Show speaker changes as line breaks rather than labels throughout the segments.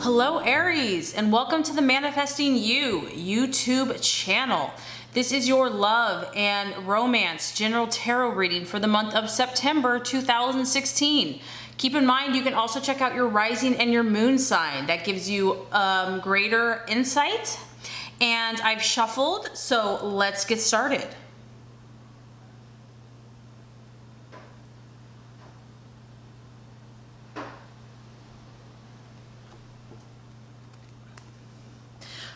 Hello Aries, and welcome to the Manifesting You YouTube channel. This is your love and romance general tarot reading for the month of September 2016. Keep in mind you can also check out your rising and your moon sign. That gives you greater insight. And I've shuffled, so let's get started.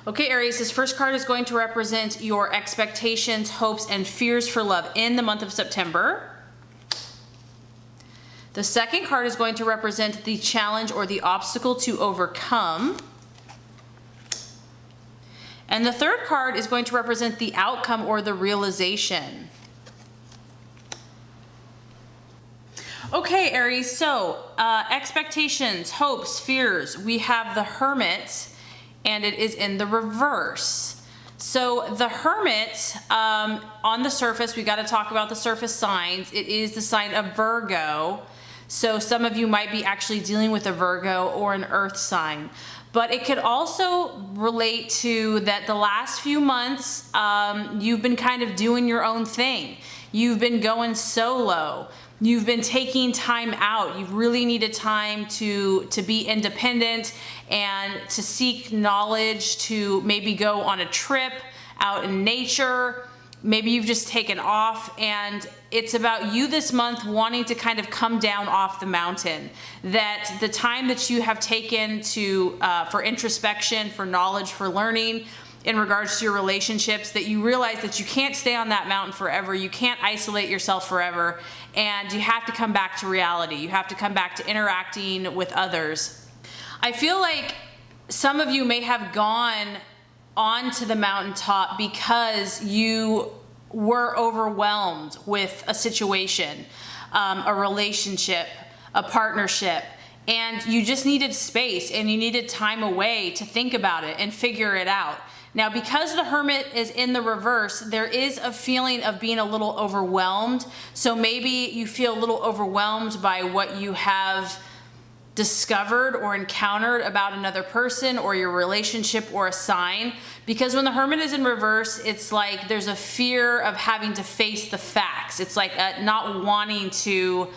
Okay, Aries, this first card is going to represent your expectations, hopes, and fears for love in the month of September. The second card is going to represent the challenge or the obstacle to overcome. And the third card is going to represent the outcome or the realization. Okay, Aries, so expectations, hopes, fears. We have the Hermit, and it is in the reverse. So the Hermit, on the surface, we got to talk about the surface signs. It is the sign of Virgo. So some of you might be actually dealing with a Virgo or an earth sign. But it could also relate to that the last few months, you've been kind of doing your own thing. You've been going solo. You've been taking time out. You've really needed time to be independent and to seek knowledge, to maybe go on a trip out in nature. Maybe you've just taken off, and it's about you this month wanting to kind of come down off the mountain. That the time that you have taken to for introspection, for knowledge, for learning, in regards to your relationships, that you realize that you can't stay on that mountain forever. You can't isolate yourself forever, and you have to come back to reality. You have to come back to interacting with others. I feel like some of you may have gone onto the mountaintop because you were overwhelmed with a situation, a relationship, a partnership, and you just needed space and you needed time away to think about it and figure it out. Now, because the Hermit is in the reverse, there is a feeling of being a little overwhelmed. So maybe you feel a little overwhelmed by what you have discovered or encountered about another person or your relationship or a sign. Because when the Hermit is in reverse, it's like there's a fear of having to face the facts. It's like not wanting to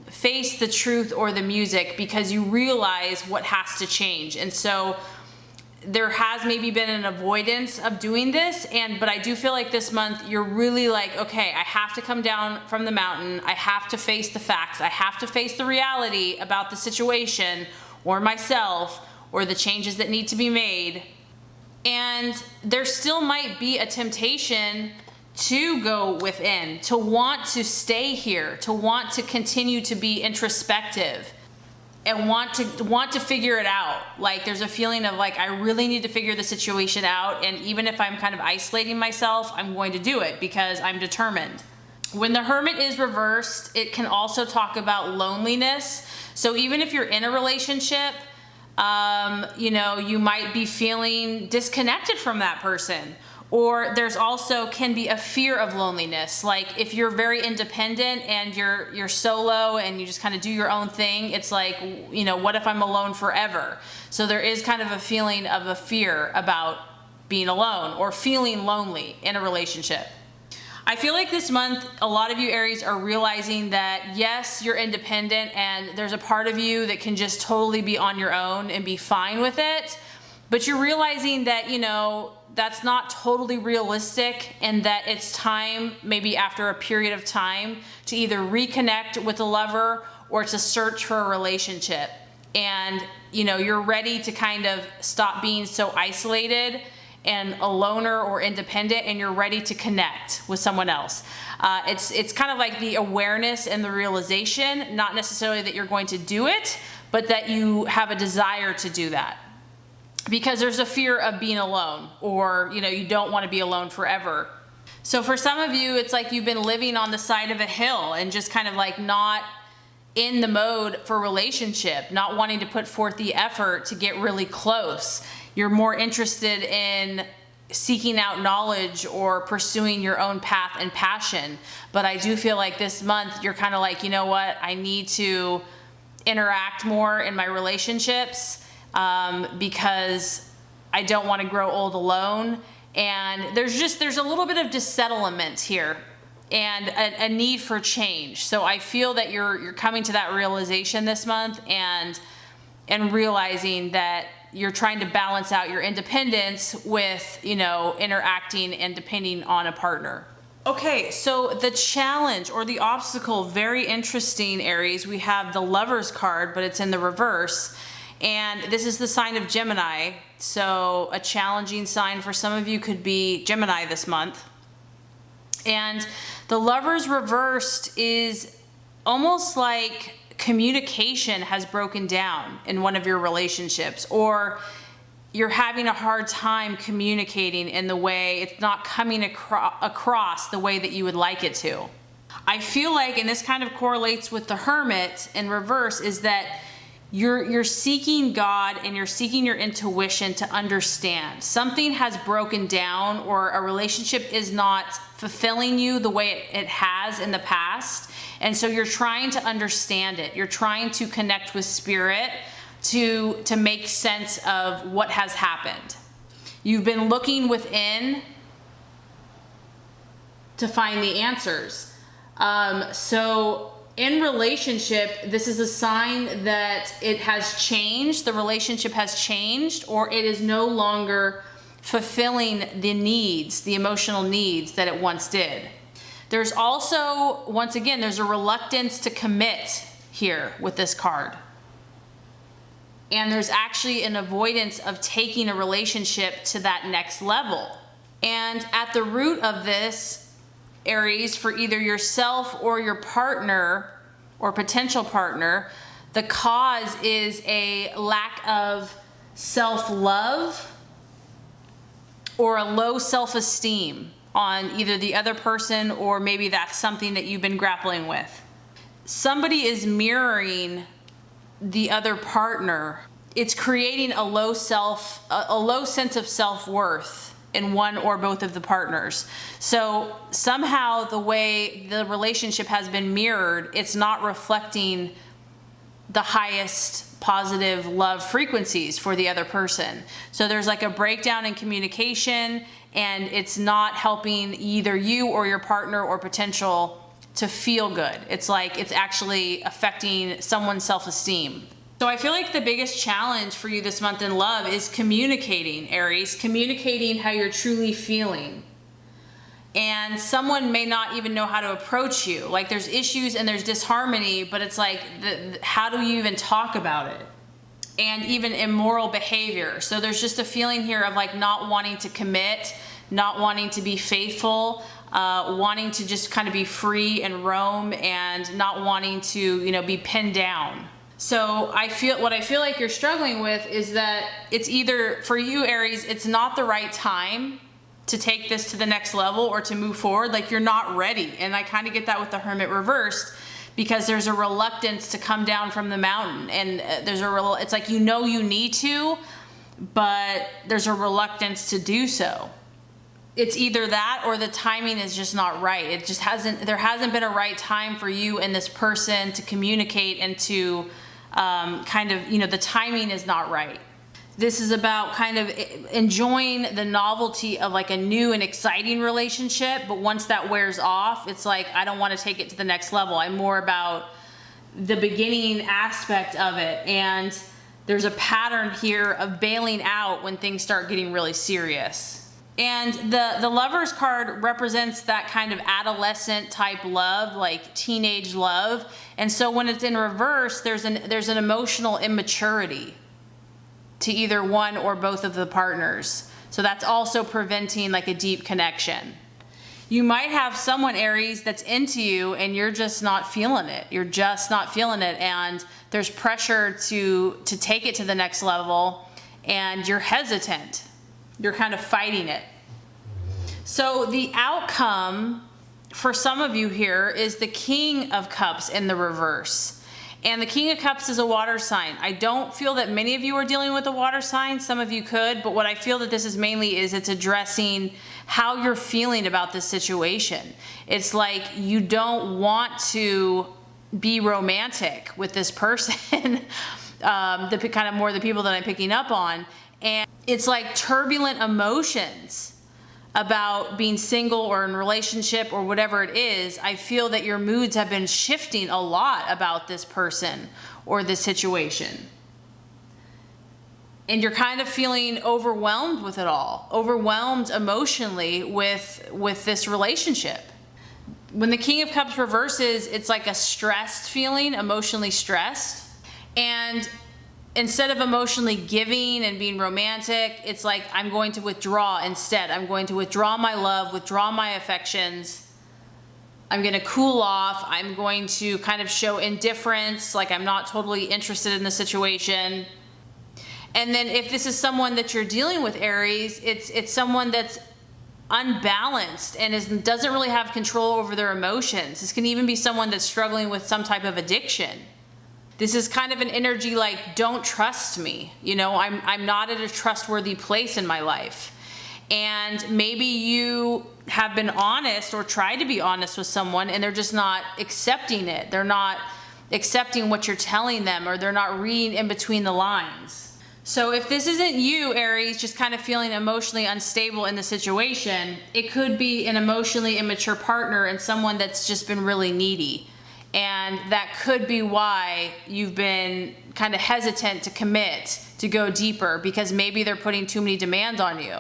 face the truth or the music because you realize what has to change. And so there has maybe been an avoidance of doing this, but I do feel like this month you're really like, okay, I have to come down from the mountain. I have to face the facts. I have to face the reality about the situation or myself or the changes that need to be made. And there still might be a temptation to go within, to want to stay here, to want to continue to be introspective and want to figure it out. Like there's a feeling of like, I really need to figure the situation out. And even if I'm kind of isolating myself, I'm going to do it because I'm determined. When the Hermit is reversed, it can also talk about loneliness. So even if you're in a relationship, you might be feeling disconnected from that person. Or there's also can be a fear of loneliness. Like if you're very independent and you're solo and you just kind of do your own thing, it's like, what if I'm alone forever? So there is kind of a feeling of a fear about being alone or feeling lonely in a relationship. I feel like this month, a lot of you Aries are realizing that yes, you're independent and there's a part of you that can just totally be on your own and be fine with it. But you're realizing that, that's not totally realistic and that it's time, maybe after a period of time, to either reconnect with a lover or to search for a relationship. And, you're ready to kind of stop being so isolated and a loner or independent, and you're ready to connect with someone else. It's kind of like the awareness and the realization, not necessarily that you're going to do it, but that you have a desire to do that. Because there's a fear of being alone, or you don't want to be alone forever. So for some of you, it's like you've been living on the side of a hill and just kind of like not in the mode for relationship, not wanting to put forth the effort to get really close. You're more interested in seeking out knowledge or pursuing your own path and passion. But I do feel like this month you're kind of like, I need to interact more in my relationships. because I don't want to grow old alone. And there's a little bit of dissettlement here and a need for change. So I feel that you're coming to that realization this month and realizing that you're trying to balance out your independence with, interacting and depending on a partner. Okay, so the challenge or the obstacle, very interesting, Aries. We have the Lovers card, but it's in the reverse. And this is the sign of Gemini. So a challenging sign for some of you could be Gemini this month. And the Lovers reversed is almost like communication has broken down in one of your relationships, or you're having a hard time communicating in the way it's not coming across the way that you would like it to. I feel like, and this kind of correlates with the Hermit in reverse, is that you're seeking God and you're seeking your intuition to understand. Something has broken down, or a relationship is not fulfilling you the way it has in the past. And so you're trying to understand it. You're trying to connect with spirit to make sense of what has happened. You've been looking within to find the answers. So in relationship, this is a sign that it has changed. The relationship has changed, or it is no longer fulfilling the needs, the emotional needs that it once did. There's also, once again, there's a reluctance to commit here with this card. And there's actually an avoidance of taking a relationship to that next level. And at the root of this, Aries, for either yourself or your partner or potential partner, the cause is a lack of self-love or a low self-esteem on either the other person, or maybe that's something that you've been grappling with. Somebody is mirroring the other partner. It's creating a low sense of self-worth in one or both of the partners. So somehow the way the relationship has been mirrored, it's not reflecting the highest positive love frequencies for the other person. So there's like a breakdown in communication, and it's not helping either you or your partner or potential to feel good. It's like it's actually affecting someone's self-esteem. So I feel like the biggest challenge for you this month in love is communicating, Aries, communicating how you're truly feeling. And someone may not even know how to approach you. Like there's issues and there's disharmony, but it's like, how do you even talk about it? And even immoral behavior. So there's just a feeling here of like not wanting to commit, not wanting to be faithful, wanting to just kind of be free and roam, and not wanting to, be pinned down. So what I feel like you're struggling with is that it's either, for you, Aries, it's not the right time to take this to the next level or to move forward. Like you're not ready. And I kind of get that with the Hermit reversed, because there's a reluctance to come down from the mountain, and it's like you need to, but there's a reluctance to do so. It's either that or the timing is just not right. There hasn't been a right time for you and this person to communicate and to the timing is not right. This is about kind of enjoying the novelty of like a new and exciting relationship, but once that wears off, it's like, I don't want to take it to the next level. I'm more about the beginning aspect of it. And there's a pattern here of bailing out when things start getting really serious. And the Lovers card represents that kind of adolescent type love, like teenage love. And so when it's in reverse, there's an emotional immaturity to either one or both of the partners. So that's also preventing like a deep connection. You might have someone, Aries, that's into you and you're just not feeling it. You're just not feeling it. And there's pressure to take it to the next level, and you're hesitant. You're kind of fighting it. So the outcome for some of you here is the King of Cups in the reverse. And the King of Cups is a water sign. I don't feel that many of you are dealing with a water sign. Some of you could, but what I feel that this is mainly is it's addressing how you're feeling about this situation. It's like you don't want to be romantic with this person, the kind of more the people that I'm picking up on. And it's like turbulent emotions about being single or in a relationship or whatever it is. I feel that your moods have been shifting a lot about this person or this situation. And you're kind of feeling overwhelmed with it all, overwhelmed emotionally with this relationship. When the King of Cups reverses, it's like a stressed feeling, emotionally stressed. And instead of emotionally giving and being romantic, it's like, I'm going to withdraw instead. I'm going to withdraw my love, withdraw my affections. I'm going to cool off. I'm going to kind of show indifference, like I'm not totally interested in the situation. And then if this is someone that you're dealing with, Aries, it's someone that's unbalanced and doesn't really have control over their emotions. This can even be someone that's struggling with some type of addiction. This is kind of an energy like, don't trust me. You know, I'm not at a trustworthy place in my life. And maybe you have been honest or tried to be honest with someone and they're just not accepting it. They're not accepting what you're telling them, or they're not reading in between the lines. So if this isn't you, Aries, just kind of feeling emotionally unstable in the situation, it could be an emotionally immature partner and someone that's just been really needy. And that could be why you've been kind of hesitant to commit, to go deeper, because maybe they're putting too many demands on you.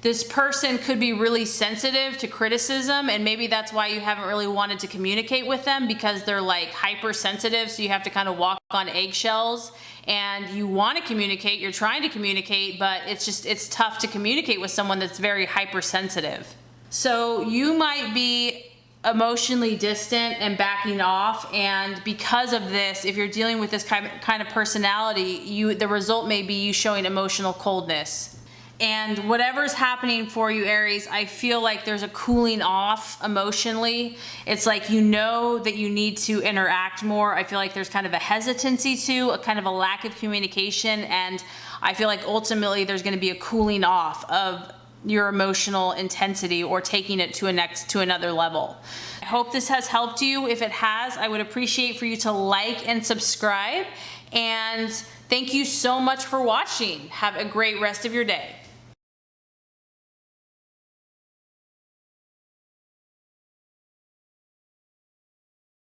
This person could be really sensitive to criticism, and maybe that's why you haven't really wanted to communicate with them, because they're like hypersensitive, so you have to kind of walk on eggshells. And you want to communicate, you're trying to communicate, but it's tough to communicate with someone that's very hypersensitive. So you might be emotionally distant and backing off, and because of this, if you're dealing with this kind of personality, the result may be you showing emotional coldness. And whatever's happening for you, Aries, I feel like there's a cooling off emotionally. It's like, you know that you need to interact more. I feel like there's kind of a hesitancy a kind of a lack of communication, and I feel like ultimately there's going to be a cooling off of your emotional intensity, or taking it to another level. I hope this has helped you. If it has, I would appreciate for you to like and subscribe. And thank you so much for watching. Have a great rest of your day.